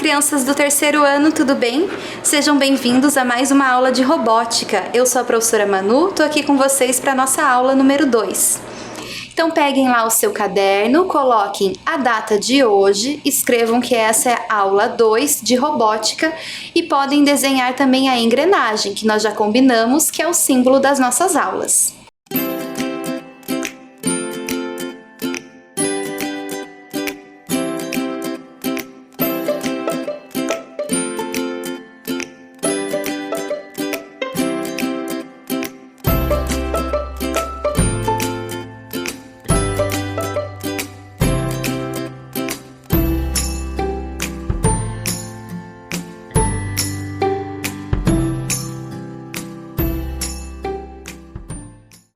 crianças do terceiro ano, tudo bem? Sejam bem-vindos a mais uma aula de robótica. Eu sou a professora Manu, tô aqui com vocês para nossa aula número 2. Então peguem lá o seu caderno, coloquem a data de hoje, escrevam que essa é a aula 2 de robótica e podem desenhar também a engrenagem, que nós já combinamos, que é o símbolo das nossas aulas.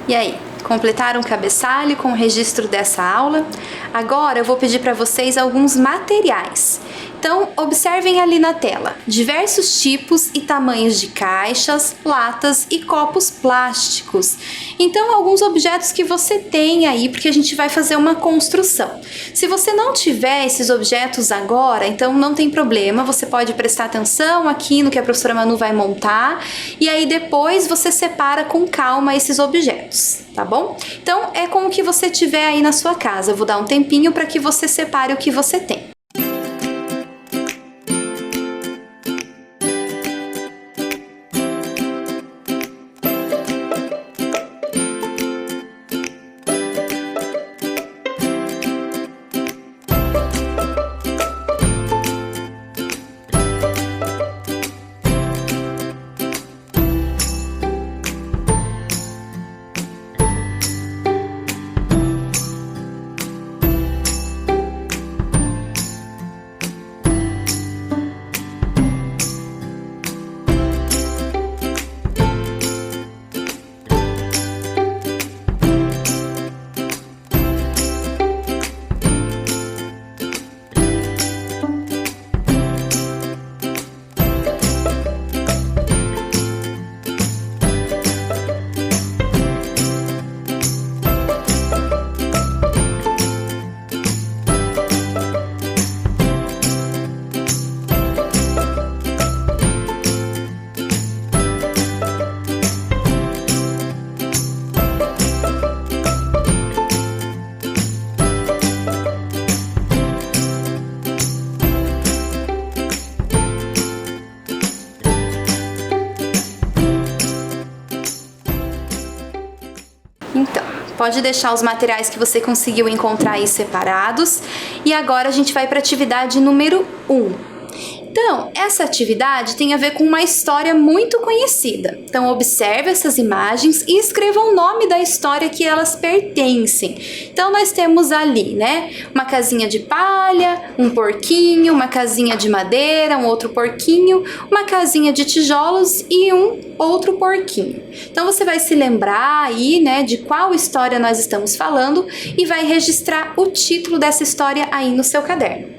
E aí, completaram o cabeçalho com o registro dessa aula? Agora eu vou pedir para vocês alguns materiais. Então, observem ali na tela, diversos tipos e tamanhos de caixas, latas e copos plásticos. Então, alguns objetos que você tem aí, porque a gente vai fazer uma construção. Se você não tiver esses objetos agora, então não tem problema, você pode prestar atenção aqui no que a professora Manu vai montar, e aí depois você separa com calma esses objetos, tá bom? Então, é com o que você tiver aí na sua casa. Eu vou dar um tempinho para que você separe o que você tem. Então, pode deixar os materiais que você conseguiu encontrar aí separados. E agora a gente vai para a atividade número 1. Então, essa atividade tem a ver com uma história muito conhecida. Então, observe essas imagens e escreva o nome da história que elas pertencem. Então, nós temos ali, né, uma casinha de palha, um porquinho, uma casinha de madeira, um outro porquinho, uma casinha de tijolos e um outro porquinho. Então, você vai se lembrar aí, né, de qual história nós estamos falando e vai registrar o título dessa história aí no seu caderno.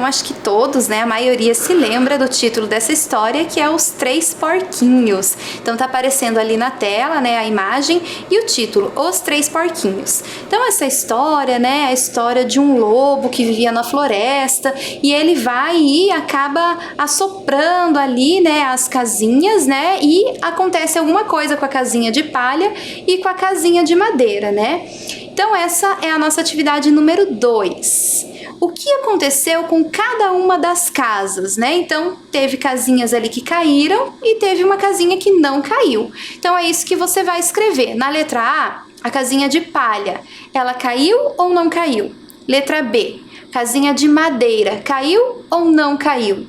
acho que todos, né, a maioria se lembra do título dessa história, que é Os Três Porquinhos. Então tá aparecendo ali na tela, né, a imagem e o título, Os Três Porquinhos. Então essa história, né, é a história de um lobo que vivia na floresta e ele vai e acaba assoprando ali, né, as casinhas, né, e acontece alguma coisa com a casinha de palha e com a casinha de madeira, né? Então essa é a nossa atividade número 2. O que aconteceu com cada uma das casas, né? Então, teve casinhas ali que caíram e teve uma casinha que não caiu. Então, é isso que você vai escrever. Na letra a casinha de palha, ela caiu ou não caiu? Letra B, casinha de madeira, caiu ou não caiu?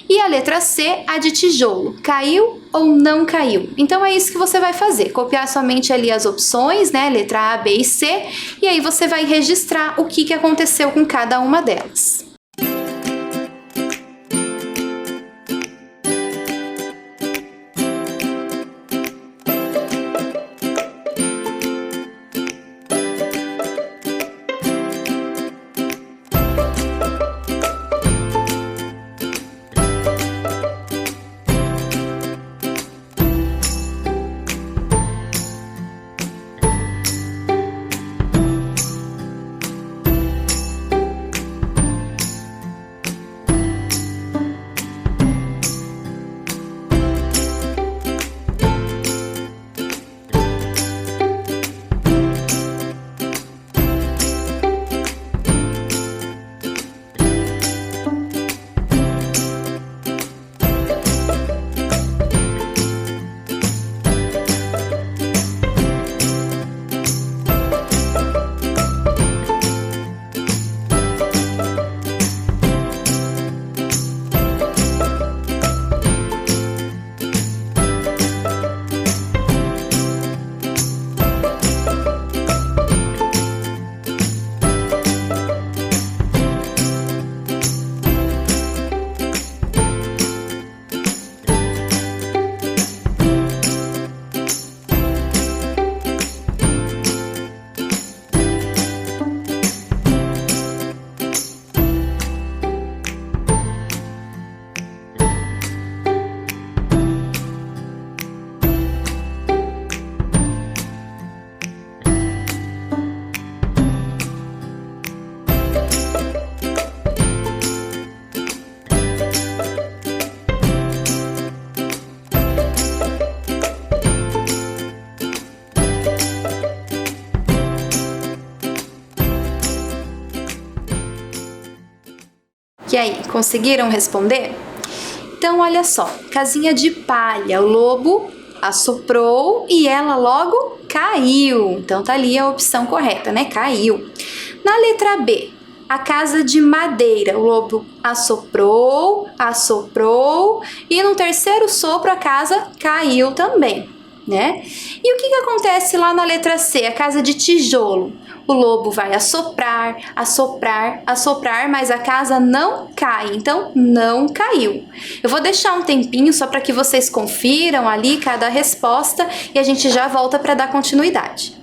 E a letra C, a de tijolo, caiu ou não caiu? Então é isso que você vai fazer, copiar somente ali as opções, né, letra A, B e C, e aí você vai registrar o que aconteceu com cada uma delas. E aí, conseguiram responder? Então, olha só, casinha de palha, o lobo assoprou e ela logo caiu. Então, tá ali a opção correta, né? Caiu. Na letra B, a casa de madeira, o lobo assoprou e no terceiro sopro a casa caiu também, né? E o que acontece lá na letra C, a casa de tijolo? O lobo vai assoprar, mas a casa não cai, então não caiu. Eu vou deixar um tempinho só para que vocês confiram ali cada resposta e a gente já volta para dar continuidade.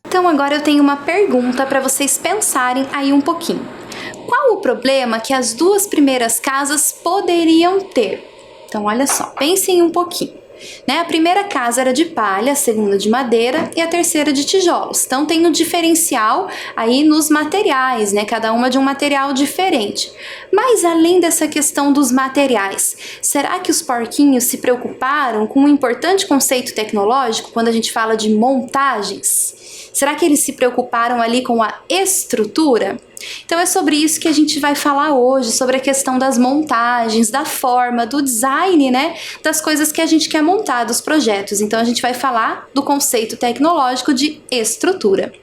Então agora eu tenho uma pergunta para vocês pensarem aí um pouquinho. Qual o problema que as duas primeiras casas poderiam ter? Então olha só, pensem um pouquinho. Né? A primeira casa era de palha, a segunda de madeira e a terceira de tijolos. Então tem um diferencial aí nos materiais, né? Cada uma de um material diferente. Mas além dessa questão dos materiais, será que os porquinhos se preocuparam com um importante conceito tecnológico quando a gente fala de montagens? Será que eles se preocuparam ali com a estrutura? Então é sobre isso que a gente vai falar hoje, sobre a questão das montagens, da forma, do design, né, das coisas que a gente quer montar, dos projetos. Então a gente vai falar do conceito tecnológico de estrutura.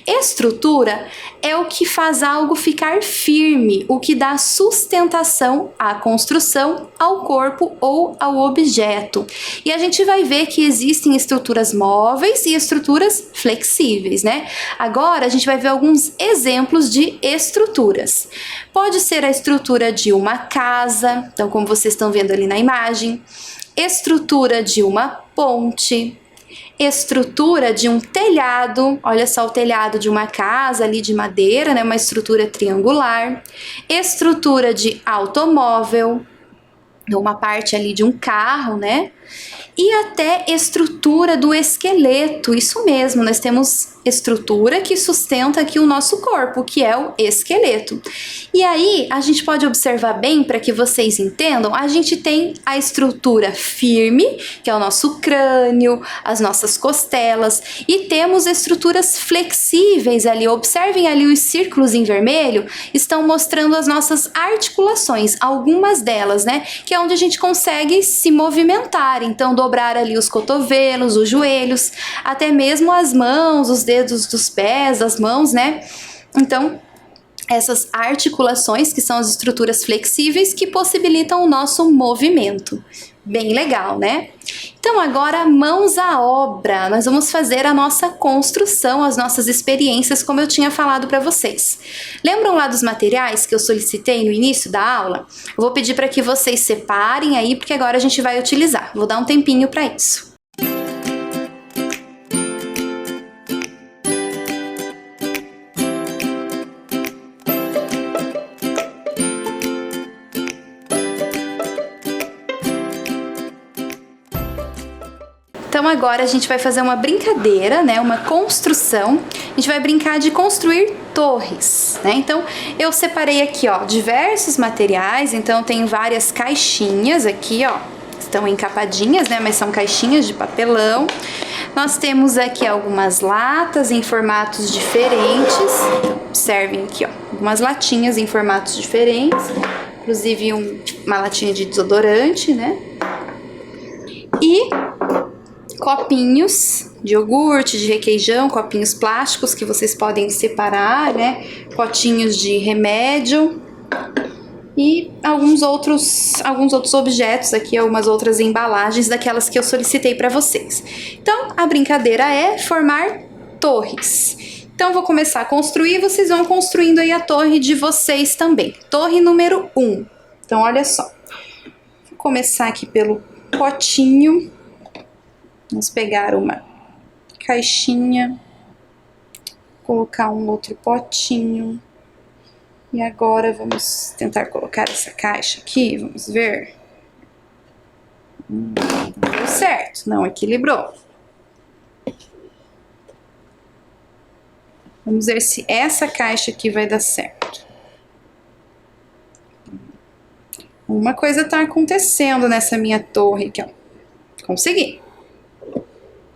Estrutura é o que faz algo ficar firme, o que dá sustentação à construção, ao corpo ou ao objeto. E a gente vai ver que existem estruturas móveis e estruturas flexíveis, né? Agora a gente vai ver alguns exemplos de estruturas. Pode ser a estrutura de uma casa, então como vocês estão vendo ali na imagem, estrutura de uma ponte, estrutura de um telhado, olha só o telhado de uma casa ali de madeira, né, uma estrutura triangular, estrutura de automóvel, uma parte ali de um carro, né, e até estrutura do esqueleto, isso mesmo, nós temos estrutura que sustenta aqui o nosso corpo, que é o esqueleto. E aí, a gente pode observar bem, para que vocês entendam, a gente tem a estrutura firme, que é o nosso crânio, as nossas costelas, e temos estruturas flexíveis ali. Observem ali os círculos em vermelho, estão mostrando as nossas articulações, algumas delas, né, que é onde a gente consegue se movimentar, então dobrar ali os cotovelos, os joelhos, até mesmo as mãos, os dedos dos pés, das mãos, né? Então, essas articulações, que são as estruturas flexíveis, que possibilitam o nosso movimento. Bem legal, né? Então, agora, mãos à obra. Nós vamos fazer a nossa construção, as nossas experiências, como eu tinha falado para vocês. Lembram lá dos materiais que eu solicitei no início da aula? Eu vou pedir para que vocês separem aí, porque agora a gente vai utilizar. Vou dar um tempinho para isso. Então agora a gente vai fazer uma brincadeira, né, uma construção. A gente vai brincar de construir torres, né? Então eu separei aqui, ó, diversos materiais. Então tem várias caixinhas aqui, ó, estão encapadinhas, né, mas são caixinhas de papelão. Nós temos aqui algumas latas em formatos diferentes. Então, observem aqui, ó, algumas latinhas em formatos diferentes, inclusive uma latinha de desodorante, né? E copinhos de iogurte, de requeijão, copinhos plásticos que vocês podem separar, né? Potinhos de remédio e alguns outros objetos aqui, algumas outras embalagens daquelas que eu solicitei para vocês. Então, a brincadeira é formar torres. Então, vou começar a construir, vocês vão construindo aí a torre de vocês também. Torre número 1. Então, olha só. Vou começar aqui pelo potinho. Vamos pegar uma caixinha, colocar um outro potinho. E agora vamos tentar colocar essa caixa aqui, vamos ver. Não deu certo, não equilibrou. Vamos ver se essa caixa aqui vai dar certo. Uma coisa tá acontecendo nessa minha torre aqui, ó. Consegui.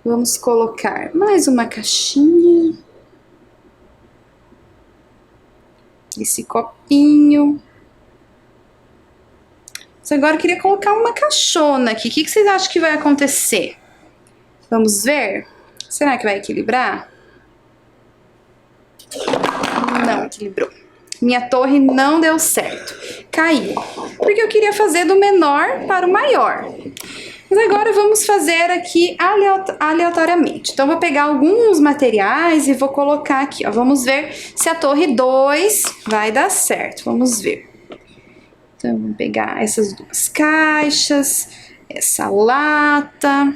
Vamos colocar mais uma caixinha. Esse copinho. Mas agora eu queria colocar uma caixona aqui. O que vocês acham que vai acontecer? Vamos ver? Será que vai equilibrar? Não equilibrou. Minha torre não deu certo. Caiu. Porque eu queria fazer do menor para o maior. Mas agora vamos fazer aqui aleatoriamente. Então, vou pegar alguns materiais e vou colocar aqui, ó. Vamos ver se a torre 2 vai dar certo. Vamos ver. Então, vamos pegar essas duas caixas, essa lata,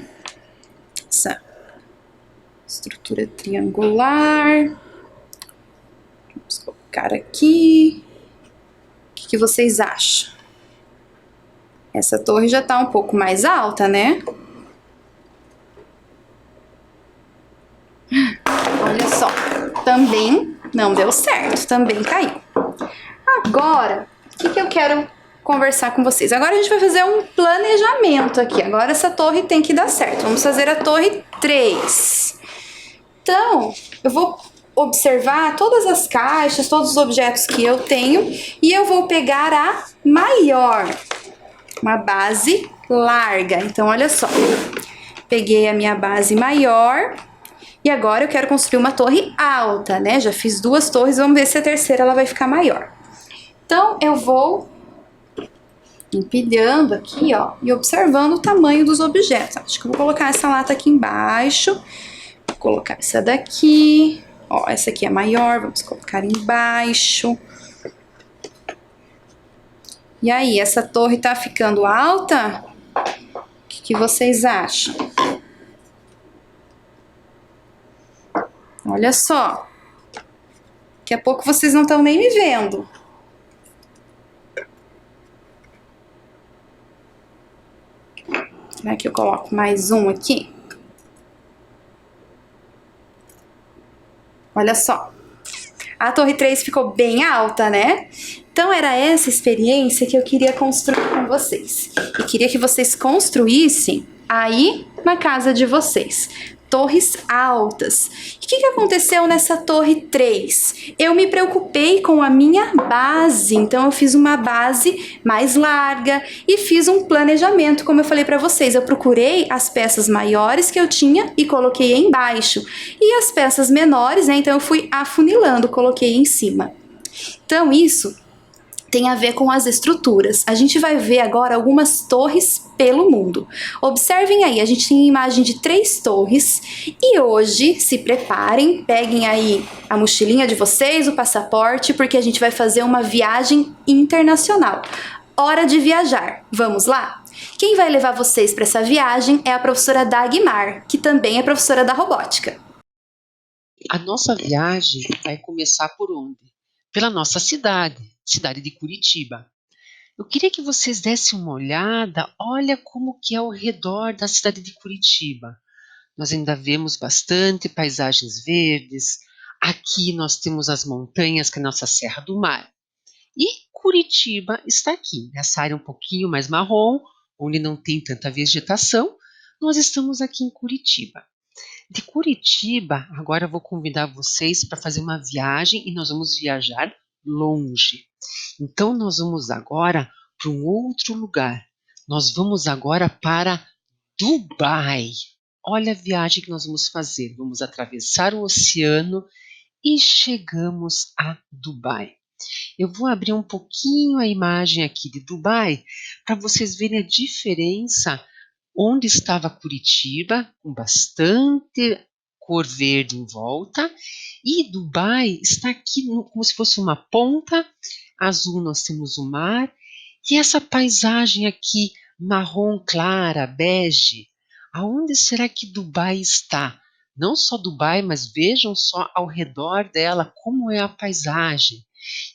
essa estrutura triangular. Vamos colocar aqui. O que vocês acham? Essa torre já tá um pouco mais alta, né? Olha só, também não deu certo, também caiu. Agora, o que eu quero conversar com vocês? Agora a gente vai fazer um planejamento aqui. Agora essa torre tem que dar certo. Vamos fazer a torre 3. Então, eu vou observar todas as caixas, todos os objetos que eu tenho e eu vou pegar a maior, uma base larga. Então, olha só, peguei a minha base maior e agora eu quero construir uma torre alta, né? Já fiz 2 torres, vamos ver se a terceira ela vai ficar maior. Então, eu vou empilhando aqui, ó, e observando o tamanho dos objetos. Acho que eu vou colocar essa lata aqui embaixo, vou colocar essa daqui, ó, essa aqui é maior, vamos colocar embaixo. E aí, essa torre tá ficando alta? O que vocês acham? Olha só, daqui a pouco vocês não estão nem me vendo. Será que eu coloco mais um aqui? Olha só, a torre 3 ficou bem alta, né? Então era essa experiência que eu queria construir com vocês. E queria que vocês construíssem aí na casa de vocês. Torres altas. E o que aconteceu nessa torre 3? Eu me preocupei com a minha base, então eu fiz uma base mais larga e fiz um planejamento, como eu falei para vocês. Eu procurei as peças maiores que eu tinha e coloquei embaixo. E as peças menores, né, então eu fui afunilando, coloquei em cima. Então isso tem a ver com as estruturas. A gente vai ver agora algumas torres pelo mundo. Observem aí, a gente tem a imagem de 3 torres e hoje se preparem, peguem aí a mochilinha de vocês, o passaporte, porque a gente vai fazer uma viagem internacional. Hora de viajar. Vamos lá? Quem vai levar vocês para essa viagem é a professora Dagmar, que também é professora da robótica. A nossa viagem vai começar por onde? Pela nossa cidade de Curitiba. Eu queria que vocês dessem uma olhada, olha como que é ao redor da cidade de Curitiba. Nós ainda vemos bastante paisagens verdes, aqui nós temos as montanhas, que é a nossa Serra do Mar. E Curitiba está aqui, nessa área um pouquinho mais marrom, onde não tem tanta vegetação, nós estamos aqui em Curitiba. De Curitiba, agora eu vou convidar vocês para fazer uma viagem e nós vamos viajar longe. Então, nós vamos agora para um outro lugar. Nós vamos agora para Dubai. Olha a viagem que nós vamos fazer. Vamos atravessar o oceano e chegamos a Dubai. Eu vou abrir um pouquinho a imagem aqui de Dubai para vocês verem a diferença onde estava Curitiba, com bastante cor verde em volta, e Dubai está aqui como se fosse uma ponta azul. Nós temos o mar e essa paisagem aqui marrom clara, bege. Aonde será que Dubai está? Não só Dubai, mas vejam só ao redor dela como é a paisagem.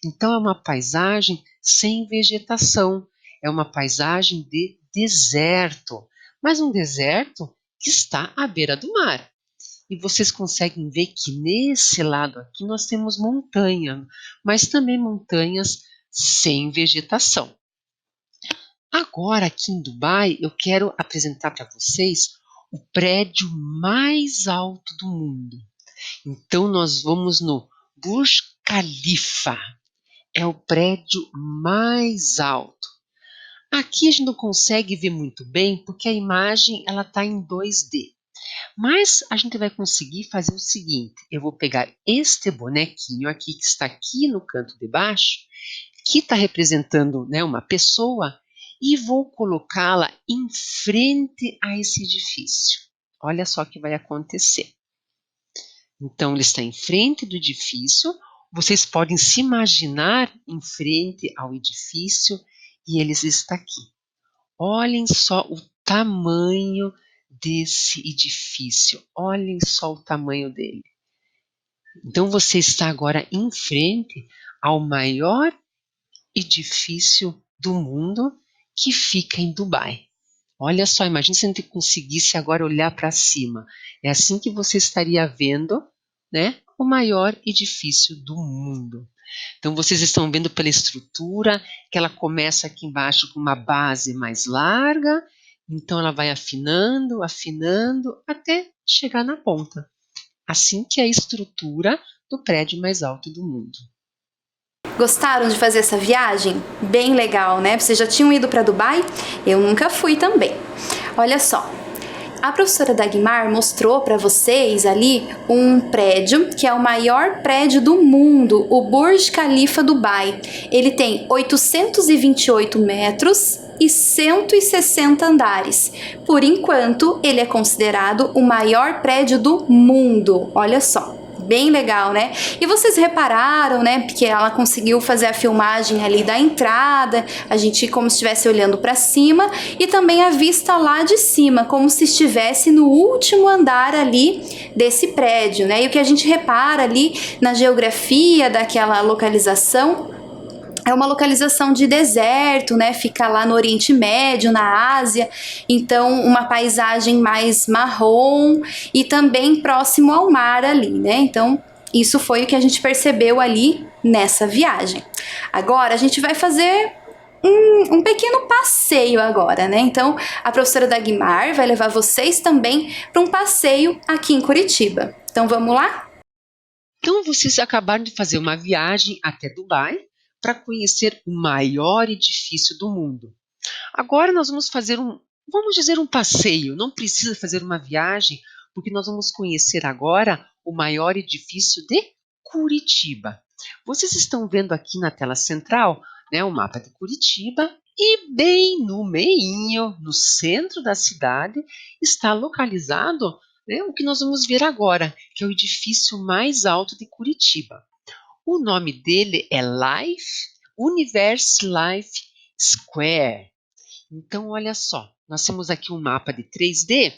Então é uma paisagem sem vegetação, é uma paisagem de deserto, mas um deserto que está à beira do mar. E vocês conseguem ver que nesse lado aqui nós temos montanha, mas também montanhas sem vegetação. Agora aqui em Dubai eu quero apresentar para vocês o prédio mais alto do mundo. Então nós vamos no Burj Khalifa. É o prédio mais alto. Aqui a gente não consegue ver muito bem porque a imagem ela está em 2D. Mas a gente vai conseguir fazer o seguinte: eu vou pegar este bonequinho aqui que está aqui no canto de baixo, que está representando, né, uma pessoa, e vou colocá-la em frente a esse edifício. Olha só o que vai acontecer. Então ele está em frente do edifício. Vocês podem se imaginar em frente ao edifício e ele está aqui. Olhem só o tamanho desse edifício. Olhem só o tamanho dele. Então você está agora em frente ao maior edifício do mundo que fica em Dubai. Olha só, imagine se a gente conseguisse agora olhar para cima. É assim que você estaria vendo, né, o maior edifício do mundo. Então vocês estão vendo pela estrutura que ela começa aqui embaixo com uma base mais larga, então ela vai afinando, afinando até chegar na ponta. Assim que é a estrutura do prédio mais alto do mundo. Gostaram de fazer essa viagem? Bem legal, né? Vocês já tinham ido para Dubai? Eu nunca fui também. Olha só, a professora Dagmar mostrou para vocês ali um prédio que é o maior prédio do mundo, o Burj Khalifa Dubai. Ele tem 828 metros e 160 andares. Por enquanto, ele é considerado o maior prédio do mundo. Olha só. Bem legal, né? E vocês repararam, né? Porque ela conseguiu fazer a filmagem ali da entrada, a gente como se estivesse olhando para cima, e também a vista lá de cima, como se estivesse no último andar ali desse prédio, né? E o que a gente repara ali na geografia daquela localização é uma localização de deserto, né? Fica lá no Oriente Médio, na Ásia, então uma paisagem mais marrom e também próximo ao mar ali, né? Então, isso foi o que a gente percebeu ali nessa viagem. Agora, a gente vai fazer um pequeno passeio agora, né? Então, a professora Dagmar vai levar vocês também para um passeio aqui em Curitiba. Então, vamos lá? Então, vocês acabaram de fazer uma viagem até Dubai para conhecer o maior edifício do mundo. Agora nós vamos fazer vamos dizer um passeio, não precisa fazer uma viagem, porque nós vamos conhecer agora o maior edifício de Curitiba. Vocês estão vendo aqui na tela central, né, o mapa de Curitiba, e bem no meinho, no centro da cidade, está localizado, né, o que nós vamos ver agora, que é o edifício mais alto de Curitiba. O nome dele é Universe Life Square. Então, olha só, nós temos aqui um mapa de 3D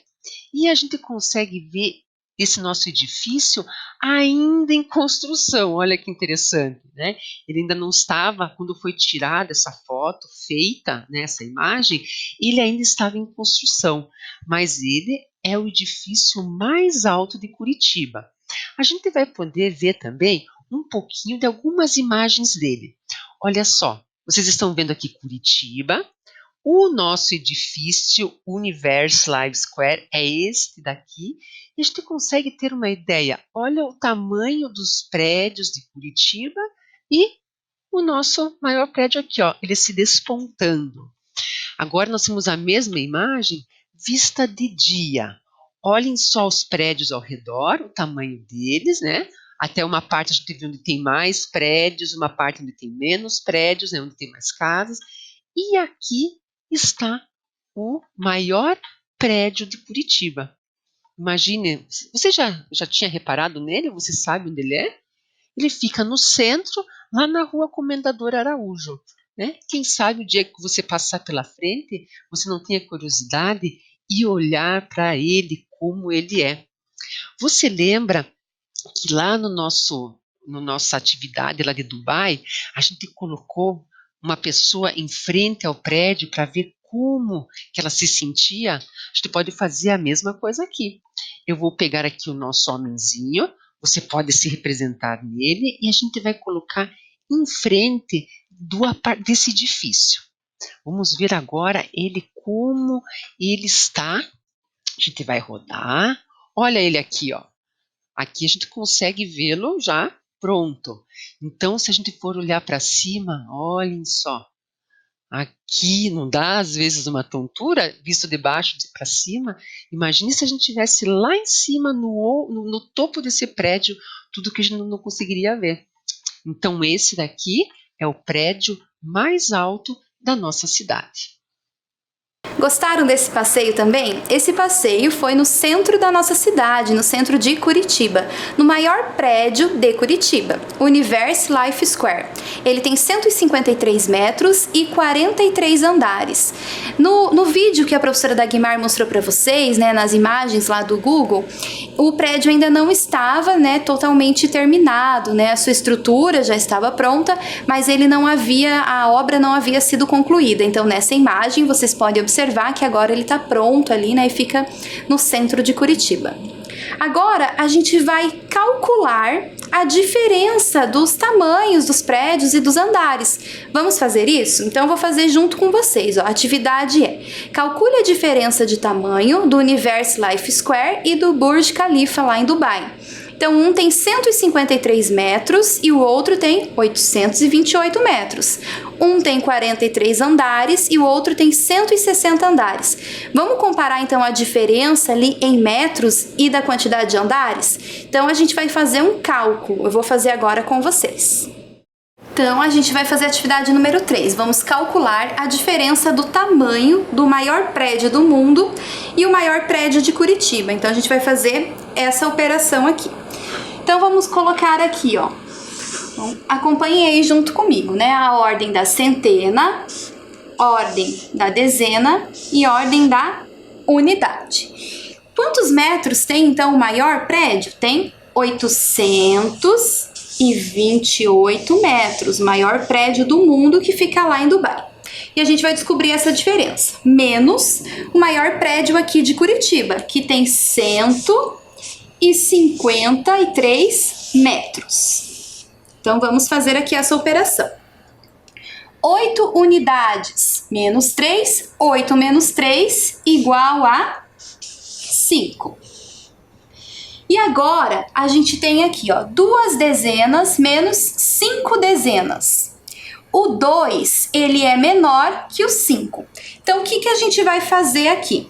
e a gente consegue ver esse nosso edifício ainda em construção. Olha que interessante, né? Ele ainda não estava, quando foi tirada essa foto, feita, né, essa imagem, ele ainda estava em construção, mas ele é o edifício mais alto de Curitiba. A gente vai poder ver também um pouquinho de algumas imagens dele. Olha só, vocês estão vendo aqui Curitiba, o nosso edifício Universe Life Square é este daqui, e a gente consegue ter uma ideia. Olha o tamanho dos prédios de Curitiba e o nosso maior prédio aqui, ó, ele se despontando. Agora nós temos a mesma imagem vista de dia. Olhem só os prédios ao redor, o tamanho deles, né? Até uma parte a gente vê onde tem mais prédios, uma parte onde tem menos prédios, né? Onde tem mais casas. E aqui está o maior prédio de Curitiba. Imagine, você já tinha reparado nele? Você sabe onde ele é? Ele fica no centro, lá na rua Comendador Araújo. Né? Quem sabe o dia que você passar pela frente, você não tenha curiosidade e olhar para ele como ele é. Você lembra que lá no nossa atividade lá de Dubai, a gente colocou uma pessoa em frente ao prédio para ver como que ela se sentia? A gente pode fazer a mesma coisa aqui. Eu vou pegar aqui o nosso homenzinho, você pode se representar nele e a gente vai colocar em frente desse edifício. Vamos ver agora ele como ele está. A gente vai rodar. Olha ele aqui, ó. Aqui a gente consegue vê-lo já pronto. Então, se a gente for olhar para cima, olhem só. Aqui não dá, às vezes, uma tontura, visto de baixo para cima. Imagine se a gente estivesse lá em cima, no topo desse prédio, tudo que a gente não conseguiria ver. Então, esse daqui é o prédio mais alto da nossa cidade. Gostaram desse passeio também? Esse passeio foi no centro da nossa cidade, no centro de Curitiba, no maior prédio de Curitiba, Universe Life Square. Ele tem 153 metros e 43 andares. No vídeo que a professora Dagmar mostrou para vocês, né, nas imagens lá do Google, o prédio ainda não estava, né, totalmente terminado, né, a sua estrutura já estava pronta, mas a obra não havia sido concluída. Então, nessa imagem, vocês podem observar que agora ele está pronto ali, né, e fica no centro de Curitiba. Agora a gente vai calcular a diferença dos tamanhos dos prédios e dos andares. Vamos fazer isso? Então eu vou fazer junto com vocês. Ó. A atividade é: calcule a diferença de tamanho do Universe Life Square e do Burj Khalifa lá em Dubai. Então, um tem 153 metros e o outro tem 828 metros. Um tem 43 andares e o outro tem 160 andares. Vamos comparar, então, a diferença ali em metros e da quantidade de andares? Então, a gente vai fazer um cálculo. Eu vou fazer agora com vocês. Então, a gente vai fazer a atividade número 3. Vamos calcular a diferença do tamanho do maior prédio do mundo e o maior prédio de Curitiba. Então, a gente vai fazer essa operação aqui. Então, vamos colocar aqui, ó. Então, acompanhem aí junto comigo, né? A ordem da centena, ordem da dezena e ordem da unidade. Quantos metros tem, então, o maior prédio? Tem 828 metros, maior prédio do mundo que fica lá em Dubai. E a gente vai descobrir essa diferença, menos o maior prédio aqui de Curitiba, que tem 153 metros. Então, vamos fazer aqui essa operação. 8 unidades menos 3, 8 menos 3 igual a 5. E agora, a gente tem aqui, ó, 2 dezenas menos 5 dezenas. O 2, ele é menor que o 5. Então, o que que a gente vai fazer aqui?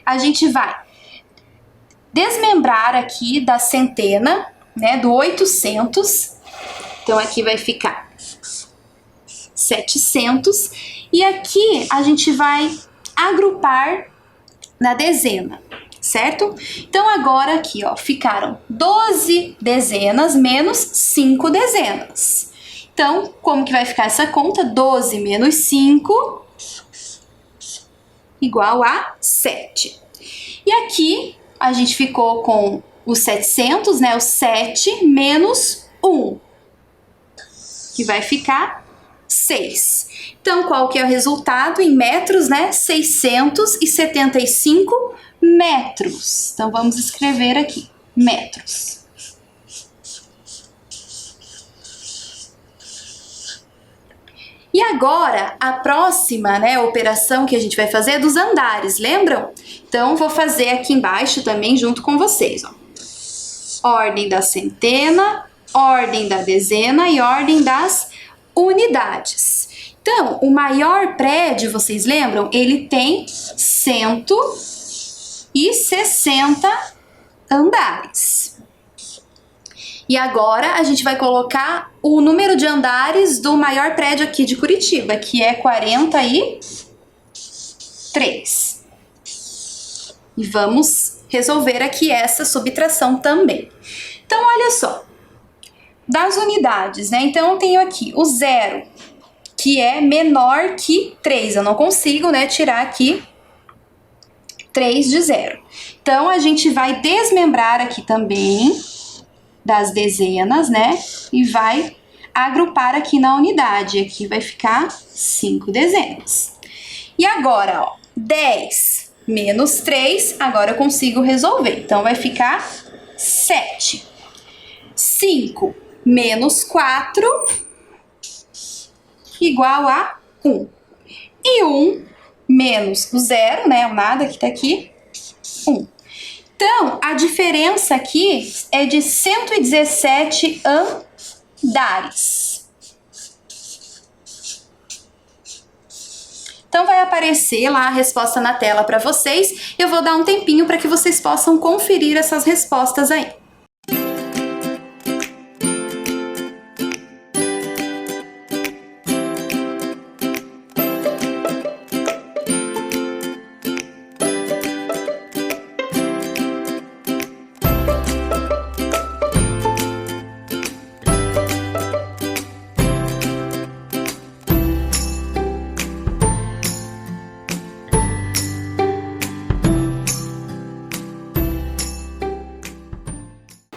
A gente vai desmembrar aqui da centena, né, do 800. Então, aqui vai ficar 700. E aqui, a gente vai agrupar na dezena. Certo? Então, agora aqui, ó, ficaram 12 dezenas menos 5 dezenas. Então, como que vai ficar essa conta? 12 menos 5 igual a 7. E aqui, a gente ficou com os 700, né? O 7 menos 1, que vai ficar 6. Então, qual que é o resultado em metros, né? 675 metros. Então, vamos escrever aqui, metros. E agora, a próxima, né, operação que a gente vai fazer é dos andares, lembram? Então, vou fazer aqui embaixo também junto com vocês, ó. Ordem da centena, ordem da dezena e ordem das unidades. Então, o maior prédio, vocês lembram? Ele tem 160 andares. E agora a gente vai colocar o número de andares do maior prédio aqui de Curitiba, que é 43. E vamos resolver aqui essa subtração também. Então, olha só. Das unidades, né? Então, eu tenho aqui o 0, que é menor que 3. Eu não consigo, né, tirar aqui 3 de 0. Então, a gente vai desmembrar aqui também das dezenas, né? E vai agrupar aqui na unidade. Aqui vai ficar 5 dezenas. E agora, ó, 10 menos 3, agora eu consigo resolver. Então, vai ficar 7. 5 menos 4 igual a 1. E 1 menos o 0, né? O nada que tá aqui, 1. Então, a diferença aqui é de 117 andares. Então, vai aparecer lá a resposta na tela para vocês. Eu vou dar um tempinho para que vocês possam conferir essas respostas aí.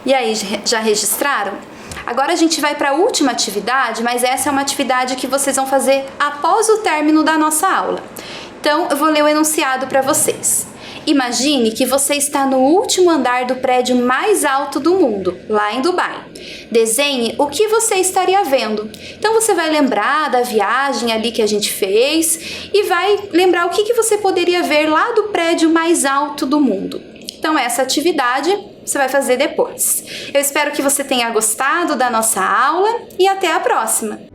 E aí, já registraram? Agora a gente vai para a última atividade, mas essa é uma atividade que vocês vão fazer após o término da nossa aula. Então, eu vou ler o enunciado para vocês. Imagine que você está no último andar do prédio mais alto do mundo, lá em Dubai. Desenhe o que você estaria vendo. Então, você vai lembrar da viagem ali que a gente fez e vai lembrar o que você poderia ver lá do prédio mais alto do mundo. Então, essa atividade você vai fazer depois. Eu espero que você tenha gostado da nossa aula e até a próxima!